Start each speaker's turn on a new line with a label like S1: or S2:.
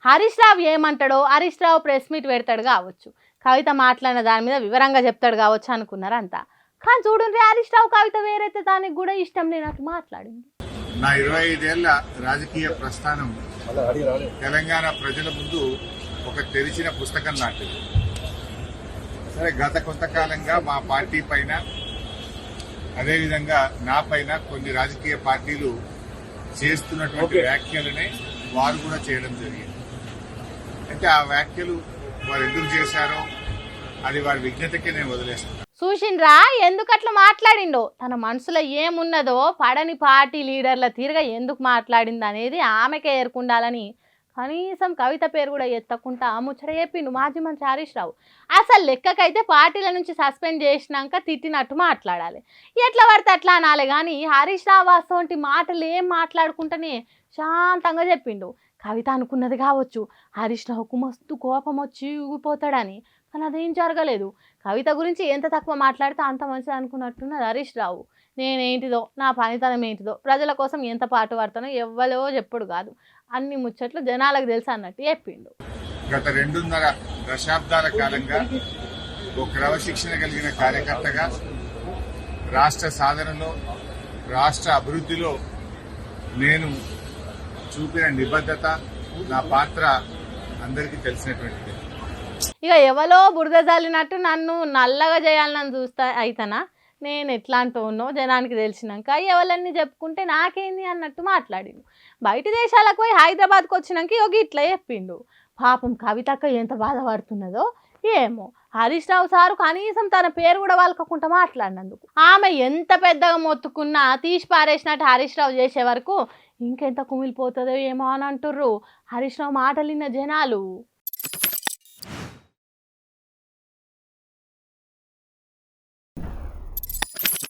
S1: హరీష్ రావు ఏమంటాడో Harish Rao press meet పెడతాడు కావచ్చు, కవిత మాట్లాడిన దాని మీద వివరంగా చెప్తాడు కావచ్చు అనుకున్నారు అంతా. కానీ చూడండి హరీష్ రావు కవిత వేరైతే దానికి కూడా ఇష్టం లేనట్టు మాట్లాడింది.
S2: నా 25 ఏళ్ల రాజకీయ ప్రస్థానం తెలంగాణ ప్రజల ముందు ఒక తెరిచిన పుస్తకం లాంటిది. సరే, గత కొంతకాలంగా మా పార్టీ పైన అదేవిధంగా నా పైన కొన్ని రాజకీయ పార్టీలు చేస్తున్నటువంటి వ్యాఖ్యలనే వారు కూడా చేయడం జరిగింది. అయితే ఆ వ్యాఖ్యలు వారు ఎందుకు చేశారో అది వారి విజ్ఞతకే నేను వదిలేస్తాను.
S1: చూసిండ్రా ఎందుకట్లా మాట్లాడిండో, తన మనసులో ఏమున్నదో పడని పార్టీ లీడర్ల తీరుగా ఎందుకు మాట్లాడింది అనేది ఆమెకే ఏరుకుండాలని కనీసం కవిత పేరు కూడా ఎత్తకుండా ముచ్చట చెప్పిండు మాజీ మంత్రి హరీష్ రావు. అసలు లెక్కకైతే పార్టీల నుంచి సస్పెండ్ చేసినాక తిట్టినట్టు మాట్లాడాలి, ఎట్లా పడితే అట్లా అనాలి. కానీ హరీష్ రావు అసోంటి మాటలు ఏం మాట్లాడుకుంటేనే శాంతంగా చెప్పిండు. కవిత అనుకున్నది కావచ్చు హరీష్ రావుకు మస్తు కోపం వచ్చి ఊగిపోతాడని, కానీ అదేం జరగలేదు. కవిత గురించి ఎంత తక్కువ మాట్లాడితే అంత మంచిది అనుకున్నట్టున్నది హరీష్ రావు. నేనేంటిదో నా పనితనం ఏంటిదో ప్రజల కోసం ఎంత పాటు పడతానో ఎవ్వరో చెప్పుడు కాదు, అన్ని ముచ్చట్లు జనాలకు తెలుసు అన్నట్టు చెప్పిండు.
S2: గత 2.5 దశాబ్దాల కాలంగా ఒక క్రమశిక్షణ కలిగిన కార్యకర్తగా రాష్ట్ర సాధనలో రాష్ట్ర అభివృద్ధిలో నేను చూపిన నిబద్ధత, నా పాత్ర అందరికీ తెలిసినటువంటిది.
S1: ఇక ఎవరో బురద జల్లినట్టు నన్ను నల్లగా చేయాలని చూస్తా అయితేనా, నేను ఎట్లాంటి ఉన్నో జనానికి తెలిసినాక ఎవరన్నీ చెప్పుకుంటే నాకేంది అన్నట్టు మాట్లాడిండు. బయట దేశాలకు పోయి హైదరాబాద్కి వచ్చినాక యోగి ఇట్లా చెప్పిండు. పాపం కవితక్క ఎంత బాధపడుతున్నదో ఏమో. హరీష్ రావు సారు కనీసం తన పేరు కూడా వలకకుండా మాట్లాడినందుకు ఆమె ఎంత పెద్దగా మొత్తుకున్నా తీసి పారేసినట్టు హరీష్ రావు చేసే వరకు ఇంకెంత కుమిలిపోతుందో ఏమో అని అంటుర్రు హరీష్ రావు మాటలు విన్న జనాలు.